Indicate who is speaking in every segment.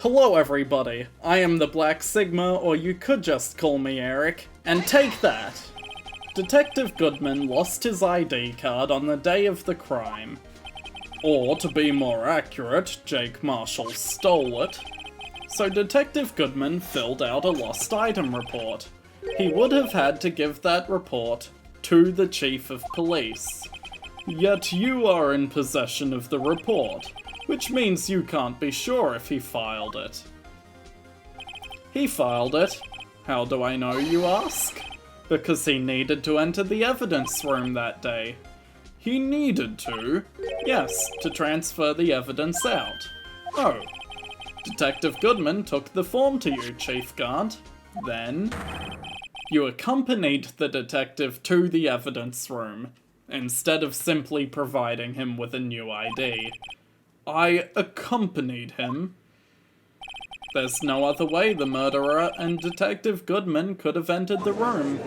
Speaker 1: Hello everybody, I am the Black Sigma, or you could just call me Eric, and take that! Detective Goodman lost his ID card on the day of the crime. Or, to be more accurate, Jake Marshall stole it. So Detective Goodman filled out a lost item report. He would have had to give that report to the Chief of Police. Yet you are in possession of the report, which means you can't be sure if he filed it. He filed it. How do I know, you ask? Because he needed to enter the evidence room that day. He needed to? Yes, to transfer the evidence out. Oh. Detective Goodman took the form to you, Chief Gant. Then, you accompanied the detective to the evidence room, instead of simply providing him with a new ID. I accompanied him. There's no other way the murderer and Detective Goodman could have entered the room.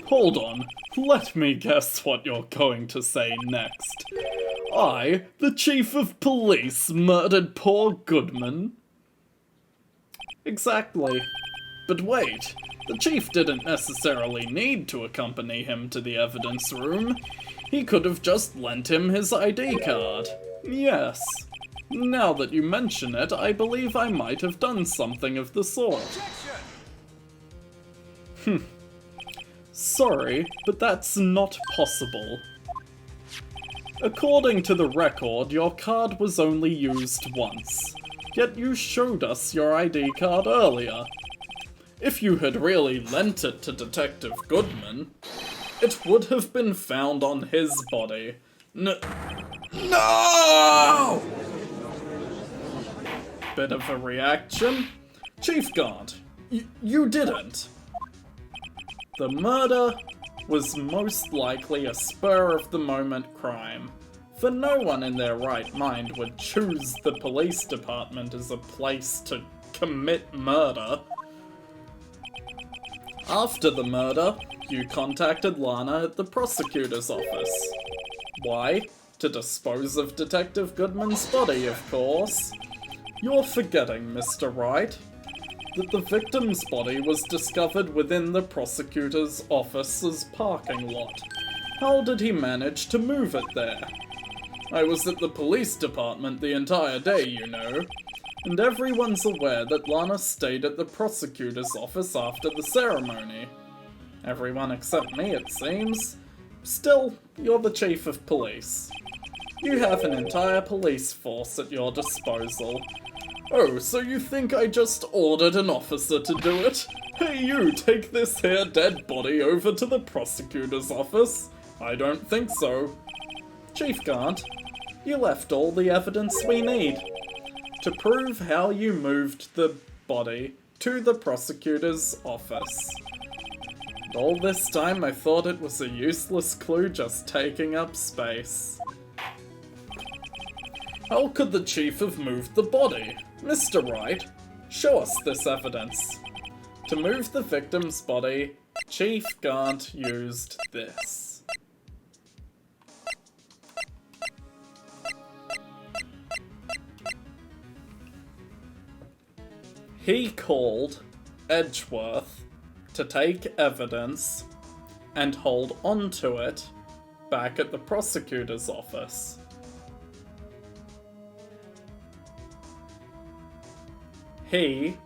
Speaker 1: Hold on, let me guess what you're going to say next. I, the Chief of Police, murdered poor Goodman? Exactly. But wait, the Chief didn't necessarily need to accompany him to the evidence room. He could have just lent him his ID card. Yes. Now that you mention it, I believe I might have done something of the sort. Sorry, but that's not possible. According to the record, your card was only used once. Yet you showed us your ID card earlier. If you had really lent it to Detective Goodman, it would have been found on his body. No! Bit of a reaction? Chief Gant, you didn't. The murder was most likely a spur-of-the-moment crime, for no one in their right mind would choose the police department as a place to commit murder. After the murder, you contacted Lana at the prosecutor's office. Why? To dispose of Detective Goodman's body, of course. You're forgetting, Mr. Wright, that the victim's body was discovered within the prosecutor's office's parking lot. How did he manage to move it there? I was at the police department the entire day, you know, and everyone's aware that Lana stayed at the prosecutor's office after the ceremony. Everyone except me, it seems. Still, you're the Chief of Police. You have an entire police force at your disposal. Oh, so you think I just ordered an officer to do it? Hey you, take this here dead body over to the prosecutor's office? I don't think so. Chief Gant, you left all the evidence we need to prove how you moved the body to the prosecutor's office. And all this time I thought it was a useless clue just taking up space. How could the Chief have moved the body? Mr. Wright, show us this evidence. To move the victim's body, Chief Gant used this. He called Edgeworth to take evidence and hold onto it back at the prosecutor's office. He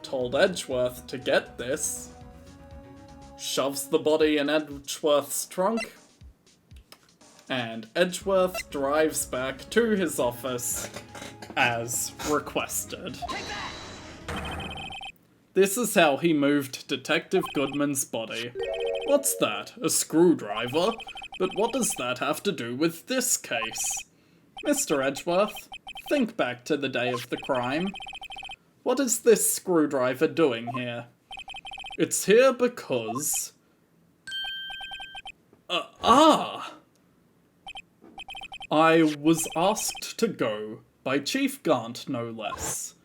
Speaker 1: told Edgeworth to get this, shoves the body in Edgeworth's trunk, and Edgeworth drives back to his office as requested. This is how he moved Detective Goodman's body. What's that? A screwdriver? But what does that have to do with this case? Mr. Edgeworth, think back to the day of the crime. What is this screwdriver doing here? It's here because... I was asked to go by Chief Gant, no less.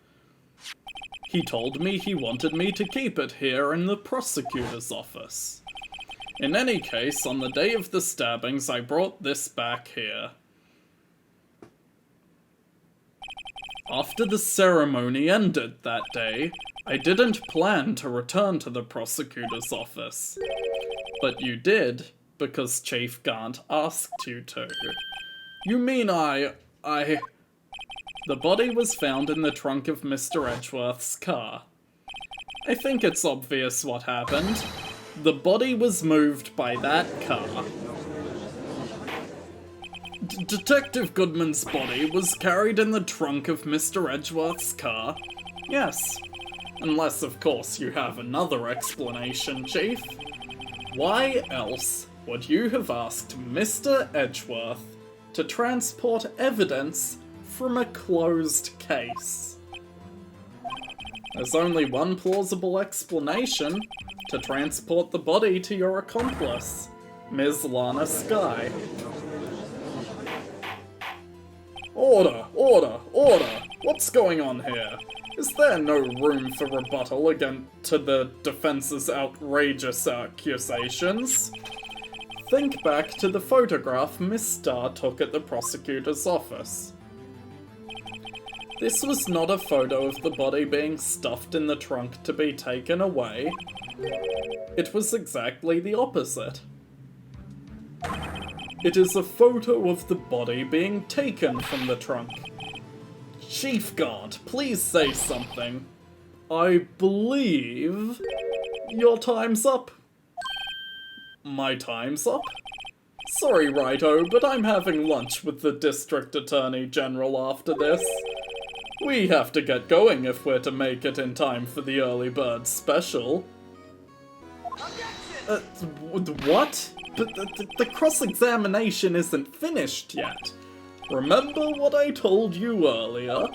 Speaker 1: He told me he wanted me to keep it here in the prosecutor's office. In any case, on the day of the stabbings, I brought this back here. After the ceremony ended that day, I didn't plan to return to the prosecutor's office. But you did, because Chief Gant asked you to. You mean The body was found in the trunk of Mr. Edgeworth's car. I think it's obvious what happened. The body was moved by that car. Detective Goodman's body was carried in the trunk of Mr. Edgeworth's car? Yes. Unless, of course, you have another explanation, Chief. Why else would you have asked Mr. Edgeworth to transport evidence from a closed case? There's only one plausible explanation: to transport the body to your accomplice, Ms. Lana Skye. Order! Order! Order! What's going on here? Is there no room for rebuttal to the defense's outrageous accusations? Think back to the photograph Miss Starr took at the prosecutor's office. This was not a photo of the body being stuffed in the trunk to be taken away. It was exactly the opposite. It is a photo of the body being taken from the trunk. Chief Gant, please say something. I believe your time's up. My time's up? Sorry, Righto, but I'm having lunch with the District Attorney General after this. We have to get going if we're to make it in time for the early bird special. What? The cross-examination isn't finished yet. Remember what I told you earlier?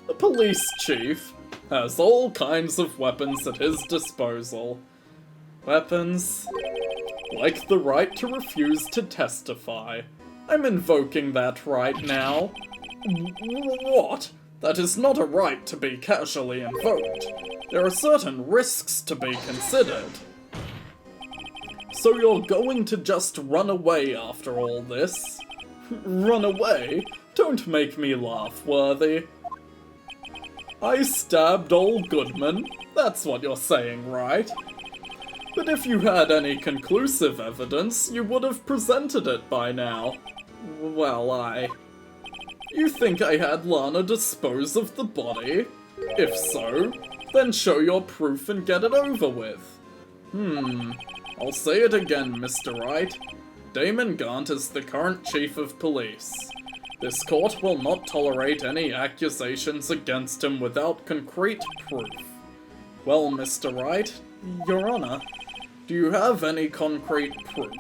Speaker 1: The police chief has all kinds of weapons at his disposal. Weapons like the right to refuse to testify. I'm invoking that right now. What? That is not a right to be casually invoked. There are certain risks to be considered. So you're going to just run away after all this? Run away? Don't make me laugh, Worthy. I stabbed old Goodman, that's what you're saying, right? But if you had any conclusive evidence, you would have presented it by now. Well, You think I had Lana dispose of the body? If so, then show your proof and get it over with. I'll say it again, Mr. Wright. Damon Gant is the current chief of police. This court will not tolerate any accusations against him without concrete proof. Well, Mr. Wright, Your Honor, do you have any concrete proof?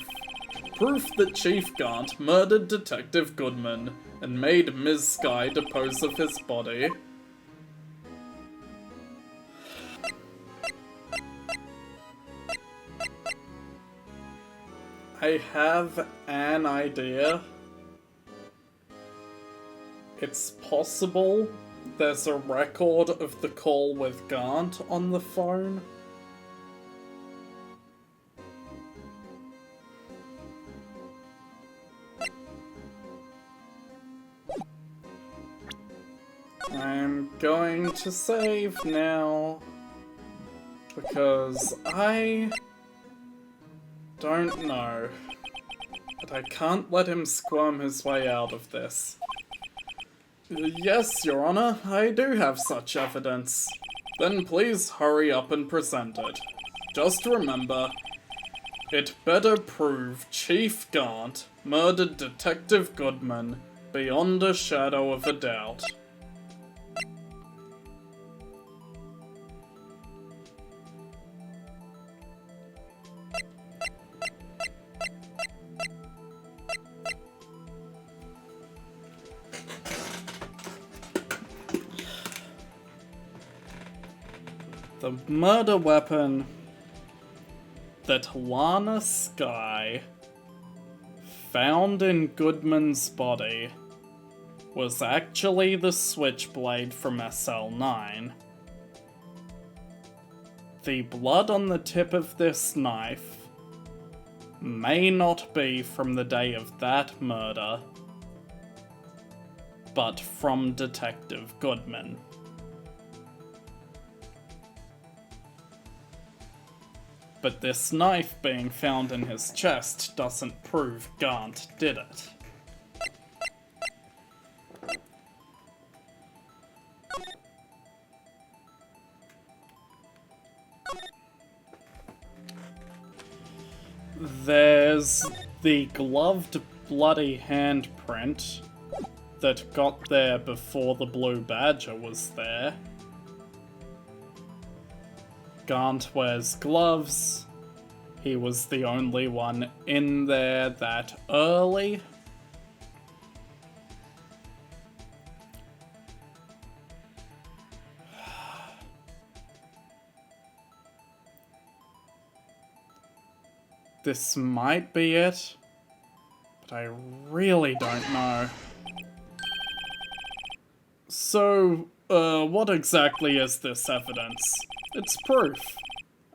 Speaker 1: Proof that Chief Gant murdered Detective Goodman and made Ms. Skye dispose of his body? I have an idea. It's possible there's a record of the call with Gant on the phone. I'm going to save now because I don't know, but I can't let him squirm his way out of this. Yes, Your Honor, I do have such evidence. Then please hurry up and present it. Just remember, it better prove Chief Gant murdered Detective Goodman beyond a shadow of a doubt. The murder weapon that Lana Skye found in Goodman's body was actually the switchblade from SL9. The blood on the tip of this knife may not be from the day of that murder, but from Detective Goodman. But this knife being found in his chest doesn't prove Gant did it. There's the gloved, bloody handprint that got there before the Blue Badger was there. Gant wears gloves. He was the only one in there that early. This might be it, but I really don't know. So, what exactly is this evidence? It's proof.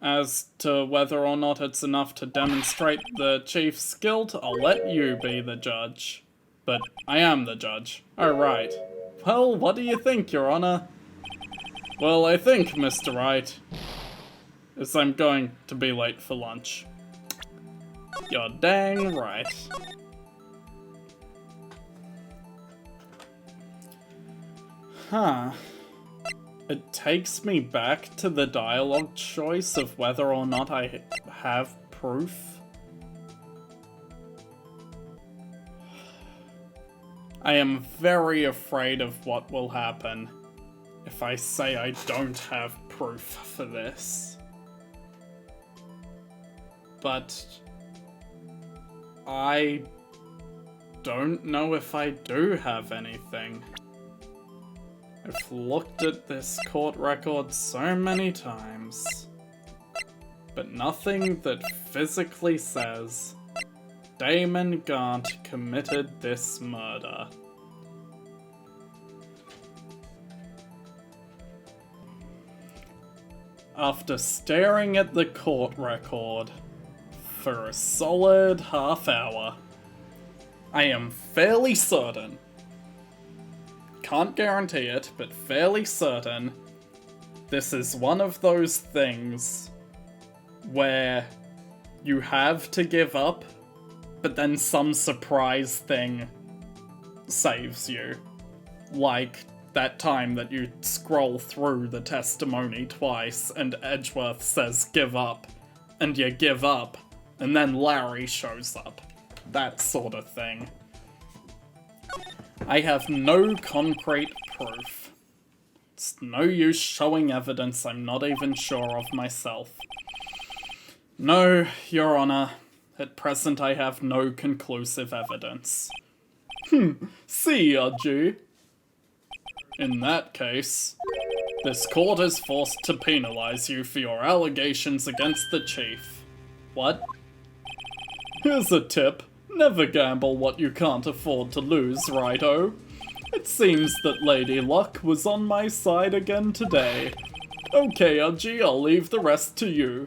Speaker 1: As to whether or not it's enough to demonstrate the chief's guilt, I'll let you be the judge. But I am the judge. Oh, right. Well, what do you think, Your Honor? Well, I think, Mr. Wright, is I'm going to be late for lunch. You're dang right. Huh. It takes me back to the dialogue choice of whether or not I have proof. I am very afraid of what will happen if I say I don't have proof for this. But I don't know if I do have anything. I've looked at this court record so many times, but nothing that physically says Damon Gant committed this murder. After staring at the court record for a solid half hour, I am fairly certain, can't guarantee it, but fairly certain, this is one of those things where you have to give up, but then some surprise thing saves you. Like that time that you scroll through the testimony twice and Edgeworth says give up, and you give up, and then Larry shows up. That sort of thing. I have no concrete proof. It's no use showing evidence I'm not even sure of myself. No, Your Honor. At present I have no conclusive evidence. See, Archie. In that case, this court is forced to penalize you for your allegations against the chief. What? Here's a tip. Never gamble what you can't afford to lose, righto? It seems that Lady Luck was on my side again today. Okay, Archie, I'll leave the rest to you.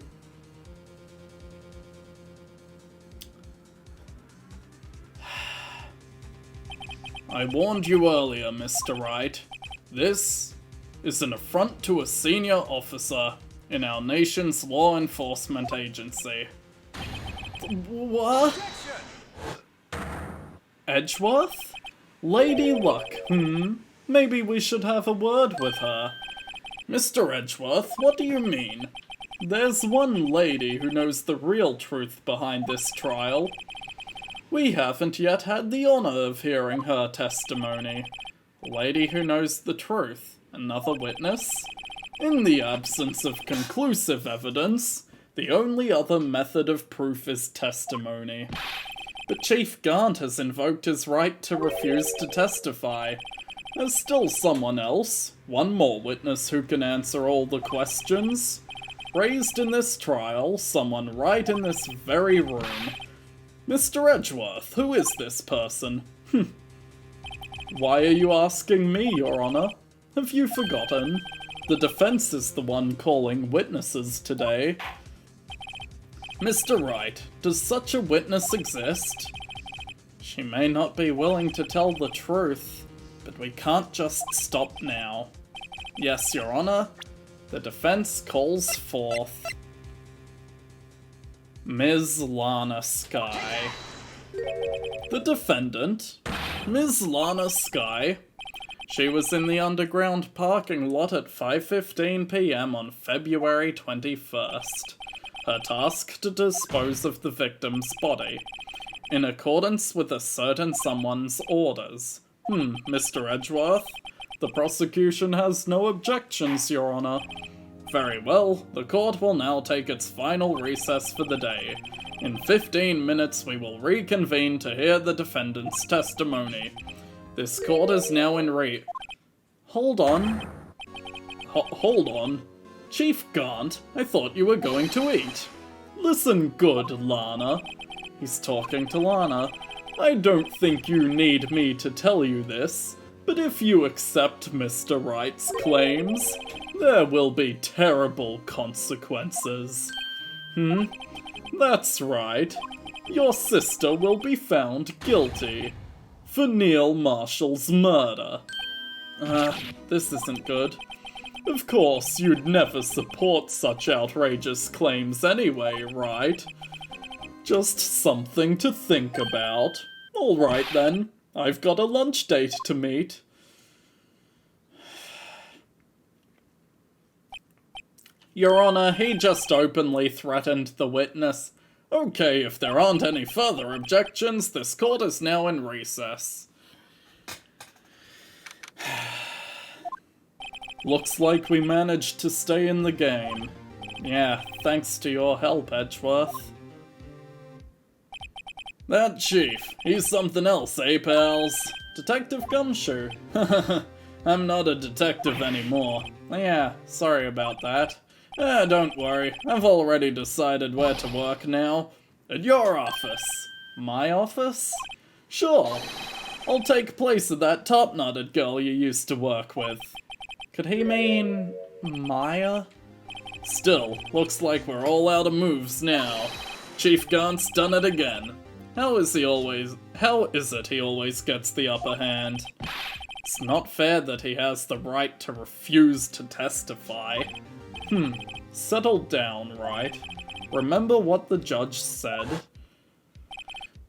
Speaker 1: I warned you earlier, Mr. Wright. This is an affront to a senior officer in our nation's law enforcement agency. What? Edgeworth? Lady Luck, Maybe we should have a word with her. Mr. Edgeworth, what do you mean? There's one lady who knows the real truth behind this trial. We haven't yet had the honor of hearing her testimony. A lady who knows the truth. Another witness? In the absence of conclusive evidence, the only other method of proof is testimony. But Chief Gant has invoked his right to refuse to testify. There's still someone else, one more witness who can answer all the questions. Raised in this trial, someone right in this very room. Mr. Edgeworth, who is this person? Why are you asking me, Your Honor? Have you forgotten? The defense is the one calling witnesses today. Mr. Wright, does such a witness exist? She may not be willing to tell the truth. but we can't just stop now. Yes, Your Honor. The defense calls forth Ms. Lana Skye. The defendant, Ms. Lana Skye. She was in the underground parking lot at 5:15 p.m. on February 21st. Her task to dispose of the victim's body, in accordance with a certain someone's orders. Mr. Edgeworth? The prosecution has no objections, Your Honor. Very well, the court will now take its final recess for the day. In 15 minutes we will reconvene to hear the defendant's testimony. This court is now in Hold on. Hold on. Chief Gant, I thought you were going to eat. Listen good, Lana. He's talking to Lana. I don't think you need me to tell you this, but if you accept Mr. Wright's claims, there will be terrible consequences. That's right. Your sister will be found guilty for Neil Marshall's murder. This isn't good. Of course, you'd never support such outrageous claims anyway, right? Just something to think about. Alright then, I've got a lunch date to meet. Your Honor, he just openly threatened the witness. Okay, if there aren't any further objections, this court is now in recess. Looks like we managed to stay in the game. Yeah, thanks to your help, Edgeworth. That chief, he's something else, eh, pals? Detective Gumshoe. I'm not a detective anymore. Yeah, sorry about that. Don't worry, I've already decided where to work now. At your office. My office? Sure. I'll take place of that top-knotted girl you used to work with. Could he mean Maya? Still, looks like we're all out of moves now. Chief Gant's done it again. How is it he always gets the upper hand? It's not fair that he has the right to refuse to testify. Settle down, right? Remember what the judge said?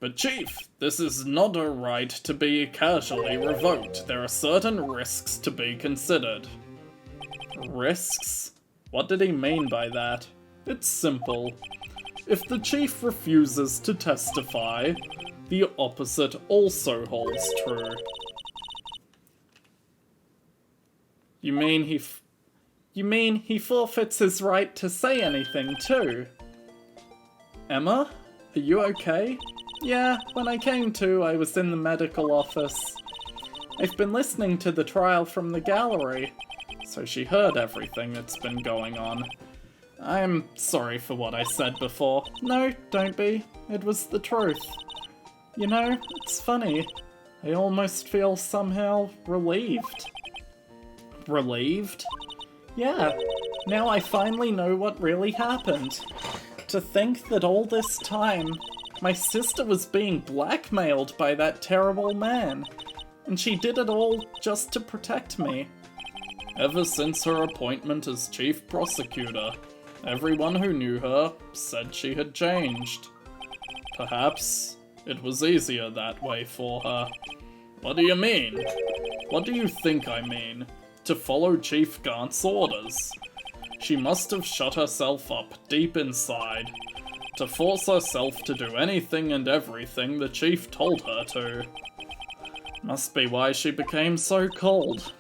Speaker 1: But Chief, this is not a right to be casually revoked. There are certain risks to be considered. Risks? What did he mean by that? It's simple. If the Chief refuses to testify, the opposite also holds true. You mean he forfeits his right to say anything too? Emma? Are you okay? Yeah, when I came to, I was in the medical office. I've been listening to the trial from the gallery, so she heard everything that's been going on. I'm sorry for what I said before. No, don't be. It was the truth. You know, it's funny. I almost feel somehow relieved. Relieved? Yeah, now I finally know what really happened. To think that all this time, my sister was being blackmailed by that terrible man, and she did it all just to protect me. Ever since her appointment as chief prosecutor, everyone who knew her said she had changed. Perhaps it was easier that way for her. What do you mean? What do you think I mean? To follow Chief Gant's orders. She must have shut herself up deep inside, to force herself to do anything and everything the Chief told her to. Must be why she became so cold.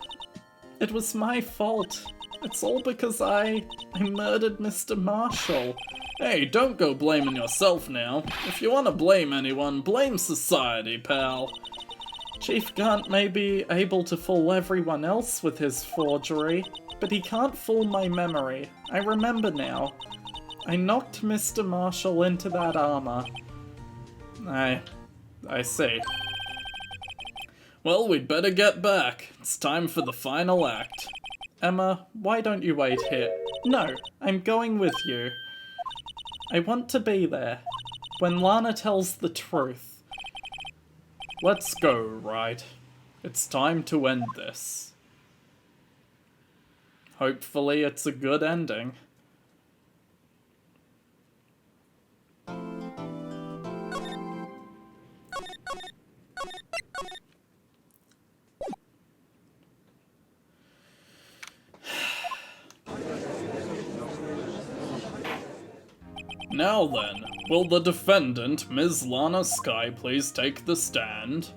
Speaker 1: It was my fault. It's all because I murdered Mr. Marshall. Hey, don't go blaming yourself now. If you want to blame anyone, blame society, pal. Chief Gant may be able to fool everyone else with his forgery, but he can't fool my memory. I remember now. I knocked Mr. Marshall into that armor. I see. Well, we'd better get back. It's time for the final act. Emma, why don't you wait here? No, I'm going with you. I want to be there. When Lana tells the truth. Let's go, right? It's time to end this. Hopefully it's a good ending. Now then, will the defendant, Ms. Lana Skye, please take the stand?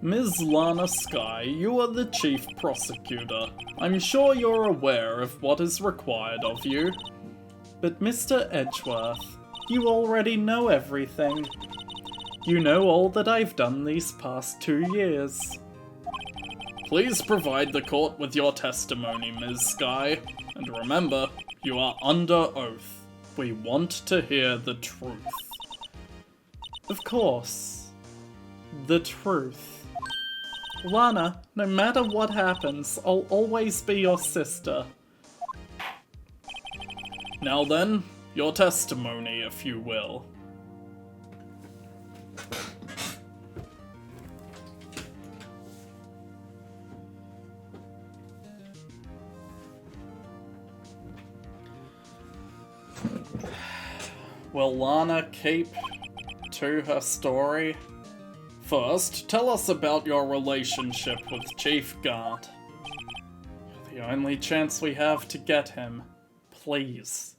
Speaker 1: Ms. Lana Skye, you are the chief prosecutor. I'm sure you're aware of what is required of you. But Mr. Edgeworth, you already know everything. You know all that I've done these past 2 years. Please provide the court with your testimony, Ms. Skye. And remember, you are under oath. We want to hear the truth. Of course. The truth. Lana, no matter what happens, I'll always be your sister. Now then, your testimony, if you will. Will Lana keep to her story? First, tell us about your relationship with Chief Gant. The only chance we have to get him. Please.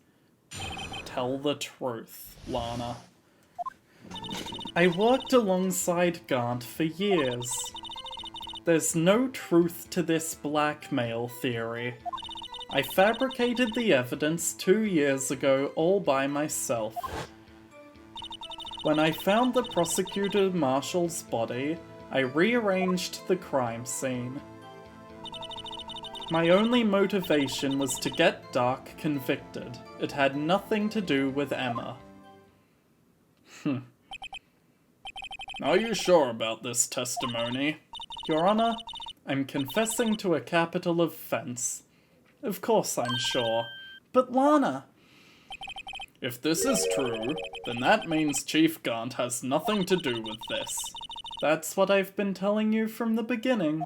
Speaker 1: Tell the truth, Lana. I worked alongside Gant for years. There's no truth to this blackmail theory. I fabricated the evidence 2 years ago all by myself. When I found the prosecutor marshal's body, I rearranged the crime scene. My only motivation was to get Dark convicted. It had nothing to do with Emma. Are you sure about this testimony? Your Honor, I'm confessing to a capital offense. Of course I'm sure. But Lana... If this is true, then that means Chief Gant has nothing to do with this. That's what I've been telling you from the beginning.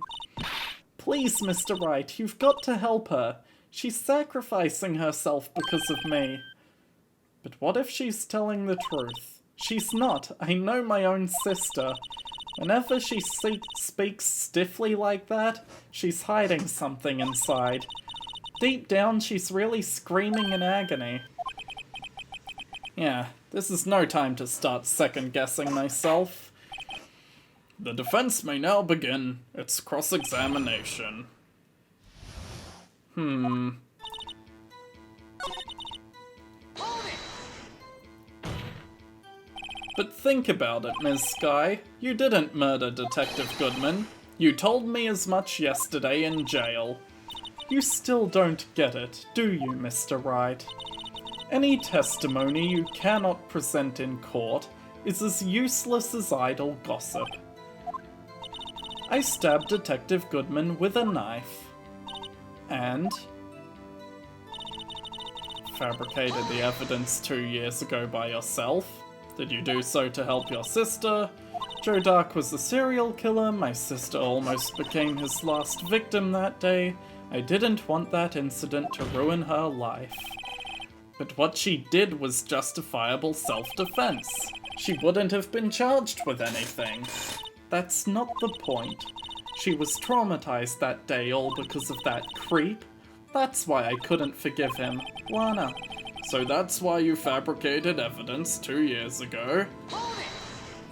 Speaker 1: Please, Mr. Wright, you've got to help her. She's sacrificing herself because of me. But what if she's telling the truth? She's not. I know my own sister. Whenever she speaks stiffly like that, she's hiding something inside. Deep down, she's really screaming in agony. Yeah, this is no time to start second-guessing myself. The defense may now begin its cross-examination. But think about it, Ms. Skye. You didn't murder Detective Goodman. You told me as much yesterday in jail. You still don't get it, do you, Mr. Wright? Any testimony you cannot present in court is as useless as idle gossip. I stabbed Detective Goodman with a knife. And... fabricated the evidence 2 years ago by yourself. Did you do so to help your sister? Joe Dark was a serial killer. My sister almost became his last victim that day. I didn't want that incident to ruin her life. But what she did was justifiable self-defense. She wouldn't have been charged with anything. That's not the point. She was traumatized that day all because of that creep. That's why I couldn't forgive him. Lana. So that's why you fabricated evidence 2 years ago?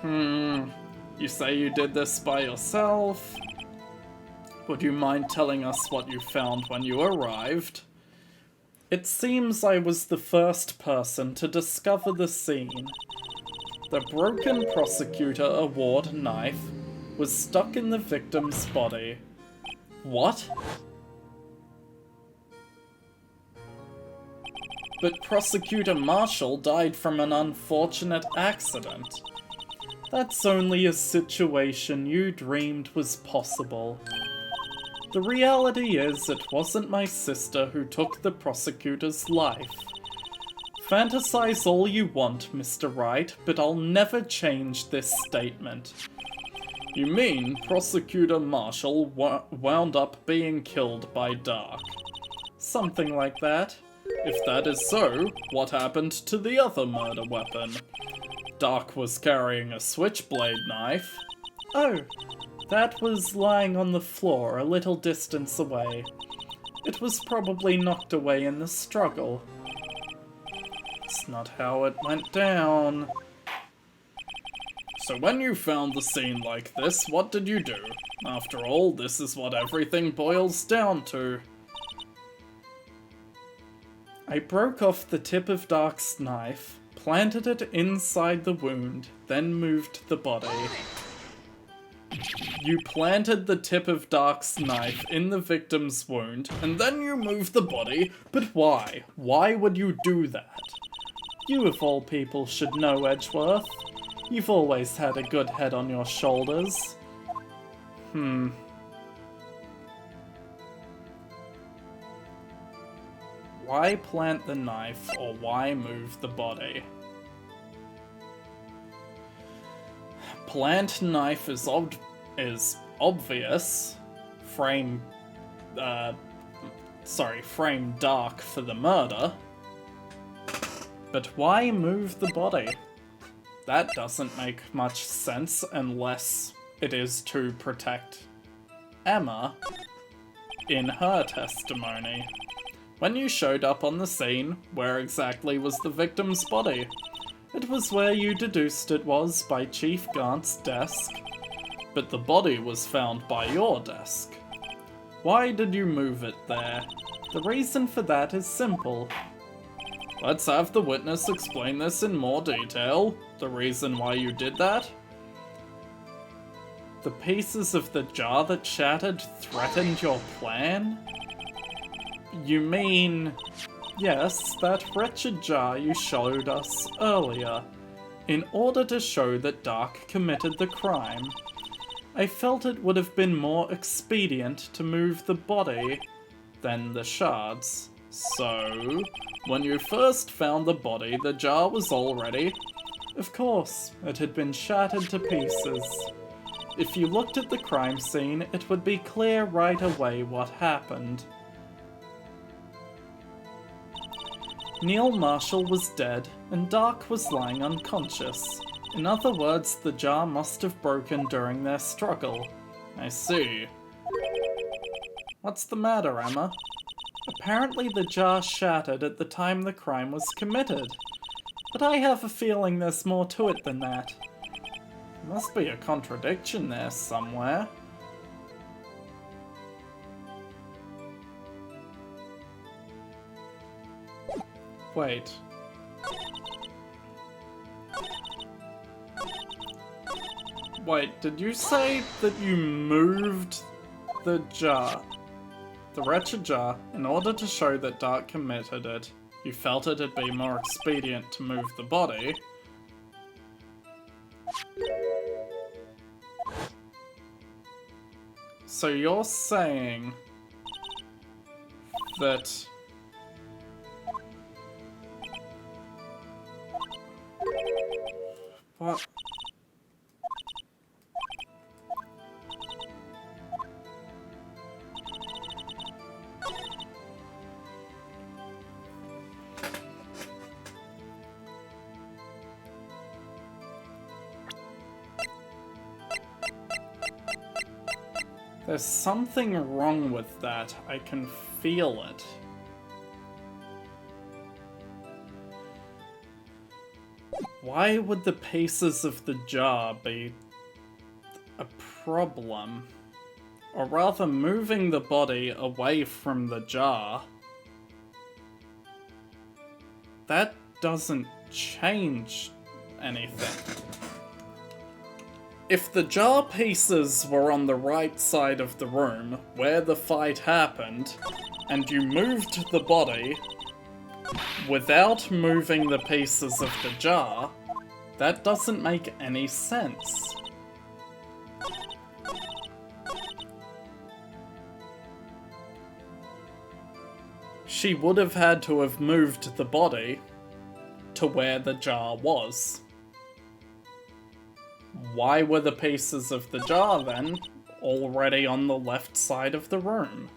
Speaker 1: You say you did this by yourself? Would you mind telling us what you found when you arrived? It seems I was the first person to discover the scene. The broken prosecutor award knife was stuck in the victim's body. What? But Prosecutor Marshall died from an unfortunate accident. That's only a situation you dreamed was possible. The reality is, it wasn't my sister who took the prosecutor's life. Fantasize all you want, Mr. Wright, but I'll never change this statement. You mean Prosecutor Marshall wound up being killed by Dark? Something like that. If that is so, what happened to the other murder weapon? Dark was carrying a switchblade knife. Oh, that was lying on the floor a little distance away. It was probably knocked away in the struggle. It's not how it went down. So when you found the scene like this, what did you do? After all, this is what everything boils down to. I broke off the tip of Dark's knife, planted it inside the wound, then moved the body. You planted the tip of Dark's knife in the victim's wound, and then you moved the body? But why? Why would you do that? You of all people should know, Edgeworth. You've always had a good head on your shoulders. Why plant the knife, or why move the body? Plant knife is obvious. Frame Dark for the murder. But why move the body? That doesn't make much sense unless it is to protect Emma in her testimony. When you showed up on the scene, where exactly was the victim's body? It was where you deduced it was, by Chief Gant's desk. But the body was found by your desk. Why did you move it there? The reason for that is simple. Let's have the witness explain this in more detail. The reason why you did that? The pieces of the jar that shattered threatened your plan? You mean... Yes, that wretched jar you showed us earlier, in order to show that Dark committed the crime. I felt it would have been more expedient to move the body than the shards. So, when you first found the body, the jar was all ready. Of course, it had been shattered to pieces. If you looked at the crime scene, it would be clear right away what happened. Neil Marshall was dead, and Dark was lying unconscious. In other words, the jar must have broken during their struggle. I see. What's the matter, Emma? Apparently the jar shattered at the time the crime was committed. But I have a feeling there's more to it than that. There must be a contradiction there somewhere. Wait. Wait, did you say that you moved the jar, the wretched jar, in order to show that Dark committed it? You felt it'd be more expedient to move the body. So you're saying that what? There's something wrong with that. I can feel it. Why would the pieces of the jar be a problem? Or rather, moving the body away from the jar. That doesn't change anything. If the jar pieces were on the right side of the room, where the fight happened, and you moved the body without moving the pieces of the jar, that doesn't make any sense. She would have had to have moved the body to where the jar was. Why were the pieces of the jar, then, already on the left side of the room?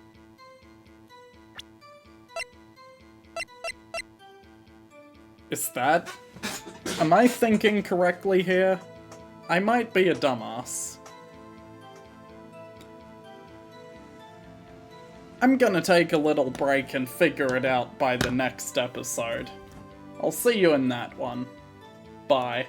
Speaker 1: Is that... Am I thinking correctly here? I might be a dumbass. I'm gonna take a little break and figure it out by the next episode. I'll see you in that one. Bye.